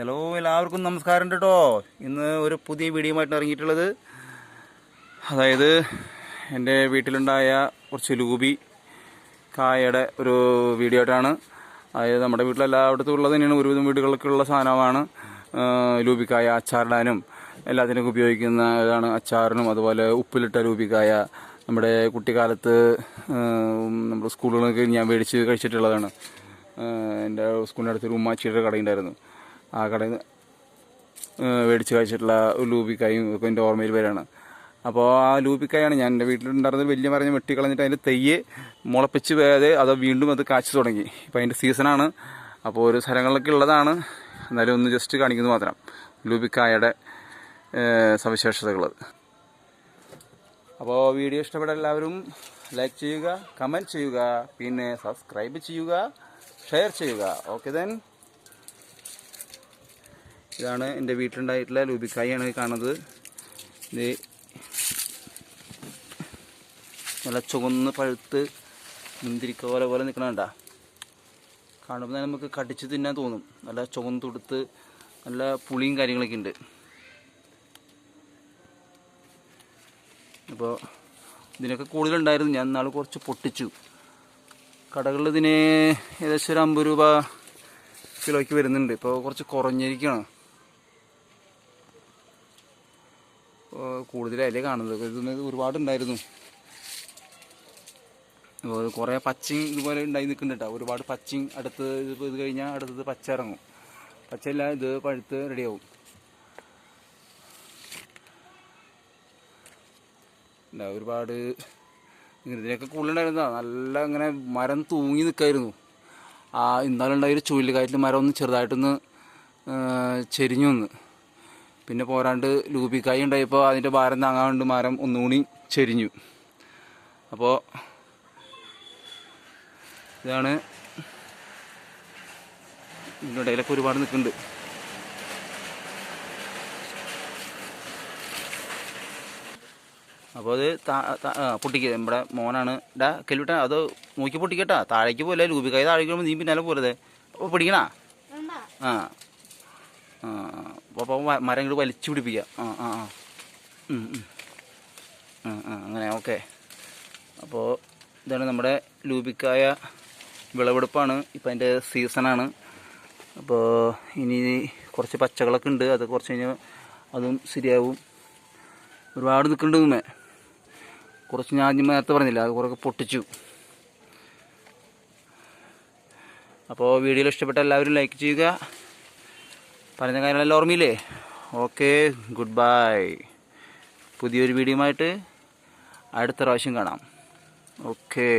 Hello, എല്ലാവർക്കും നമസ്കാരം കേട്ടോ. ഇന്ന് ഒരു പുതിയ വീഡിയോ ആയിട്ട് ഇറങ്ങിയിട്ടുള്ളത്. അതായത് എൻ്റെ വീട്ടിലുണ്ടായ കുറച്ച് ലൂബി കായയുടെ ഒരു വീഡിയോ ആയിട്ടാണ്. അതായത് നമ്മുടെ വീട്ടിലെല്ലായിടത്തും ഉള്ളത് തന്നെയാണ്, ഒരുവിധം വീടുകൾക്കുള്ള സാധനമാണ് ലൂബിക്കായ. അച്ചാറിടാനും എല്ലാത്തിനൊക്കെ ഉപയോഗിക്കുന്ന ഇതാണ്. അച്ചാറിനും അതുപോലെ ഉപ്പിലിട്ട ലൂബിക്കായ നമ്മുടെ കുട്ടിക്കാലത്ത് നമ്മുടെ സ്കൂളുകളൊക്കെ ഞാൻ മേടിച്ച് കഴിച്ചിട്ടുള്ളതാണ്. എൻ്റെ സ്കൂളിൻ്റെ അടുത്തൊരു ഉമ്മാച്ചിയുടെ കടയുണ്ടായിരുന്നു. ആ കടയിൽ നിന്ന് മേടിച്ച് കഴിച്ചിട്ടുള്ള ലൂബിക്കായും ഒക്കെ എൻ്റെ ഓർമ്മയിൽ വരികയാണ്. അപ്പോൾ ആ ലൂബിക്കായാണ് ഞാൻ എൻ്റെ വീട്ടിലുണ്ടായിരുന്നത്. വലിയ മരം വെട്ടിക്കളഞ്ഞിട്ട് അതിൻ്റെ തെയ്യ് മുളപ്പിച്ച് വേറെ അത് വീണ്ടും അത് കാച്ചു തുടങ്ങി. ഇപ്പോൾ അതിൻ്റെ സീസണാണ്. അപ്പോൾ ഒരു സ്ഥലങ്ങളിലൊക്കെ ഉള്ളതാണ്. എന്നാലും ഒന്ന് ജസ്റ്റ് കാണിക്കുന്നത് മാത്രം ലൂബിക്കായയുടെ സവിശേഷതകൾ. അപ്പോൾ വീഡിയോ ഇഷ്ടപ്പെട്ട എല്ലാവരും ലൈക്ക് ചെയ്യുക, കമൻറ്റ് ചെയ്യുക, പിന്നെ സബ്സ്ക്രൈബ് ചെയ്യുക, ഷെയർ ചെയ്യുക. Okay then. ഇതാണ് എൻ്റെ വീട്ടിലുണ്ടായിട്ടുള്ള ലൂബിക്കായാണ് കാണുന്നത്. ഇത് നല്ല ചുവന്ന് പഴുത്ത് മുന്തിരിക്ക പോലെ നിൽക്കണണ്ട. കാണുമ്പോൾ തന്നെ നമുക്ക് കടിച്ച് തിന്നാൻ തോന്നും. നല്ല ചുവന്ന് തുടുത്ത് നല്ല പുളിയും കാര്യങ്ങളൊക്കെ ഉണ്ട്. അപ്പോൾ ഇതിനൊക്കെ കൂടുതലുണ്ടായിരുന്നു. ഞാൻ നാളെ കുറച്ച് പൊട്ടിച്ചു. കടകളിൽ ഇതിന് ഏകദേശം ഒരു 50 രൂപ കിലോയ്ക്ക് വരുന്നുണ്ട്. ഇപ്പോൾ കുറച്ച് കുറഞ്ഞിരിക്കുകയാണ്. കൂടുതലല്ലേ കാണുന്നത്. ഇത് ഒരുപാടുണ്ടായിരുന്നു. അപ്പോൾ കുറേ പച്ചയും ഇതുപോലെ ഉണ്ടായി നിൽക്കുന്നുണ്ട് കേട്ടോ. ഒരുപാട് പച്ചയും അടുത്ത് ഇത് കഴിഞ്ഞാൽ അടുത്തത് പച്ച ഇറങ്ങും. പച്ചയല്ല, ഇത് പഴുത്ത് റെഡിയാവും. ഒരുപാട് ഇതിനൊക്കെ കൂടുതലുണ്ടായിരുന്നതാണ്. നല്ല ഇങ്ങനെ മരം തൂങ്ങി നിൽക്കായിരുന്നു. ഇന്നാലുണ്ടായ ഒരു ചുഴലിക്കാറ്റിൽ മരം ഒന്ന് ചെറുതായിട്ടൊന്ന് ചെരിഞ്ഞു വന്ന്. പിന്നെ പോരാണ്ട് ലൂബിക്കായ ഉണ്ടായപ്പോൾ അതിൻ്റെ ഭാരം താങ്ങാണ്ട് മരം ഒന്നുകൂടി ചെരിഞ്ഞു. അപ്പോൾ ഇതാണ്. ഇതിൻ്റെ ഇടയിലൊക്കെ ഒരുപാട് നിൽക്കുന്നുണ്ട്. അപ്പോൾ അത് പൊട്ടിക്കുക. നമ്മുടെ മോനാണ് കെൽവിട്ട അത് നോക്കി പൊട്ടിക്കട്ടാ. താഴേക്ക് പോലെ ലൂബിക്കായ താഴേക്ക് പോകുമ്പോൾ നീ പിന്നാലെ പോരതെ. അപ്പോൾ പിടിക്കണ അപ്പോൾ മരം ഇങ്ങോട്ട് വലിച്ചു പിടിപ്പിക്കുക. അങ്ങനെ ഓക്കെ. അപ്പോൾ ഇതാണ് നമ്മുടെ ലൂബിക്കായ വിളവെടുപ്പാണ്. ഇപ്പം അതിൻ്റെ സീസണാണ്. അപ്പോൾ ഇനി കുറച്ച് പച്ചകളൊക്കെ ഉണ്ട്. അത് കുറച്ച് കഴിഞ്ഞാൽ അതും ശരിയാവും. ഒരുപാട് നിൽക്കുന്നുണ്ട്. കുറച്ച് ഞാൻ നേരത്തെ പറഞ്ഞില്ല, അത് കുറേ പൊട്ടിച്ചു. അപ്പോൾ വീഡിയോയിൽ ഇഷ്ടപ്പെട്ട എല്ലാവരും ലൈക്ക് ചെയ്യുക. പറഞ്ഞ കാര്യങ്ങളെല്ലാം ഓർമ്മയില്ലേ? Okay, good bye. പുതിയൊരു വീഡിയോ ആയിട്ട് അടുത്ത പ്രാവശ്യം കാണാം. ഓക്കേ.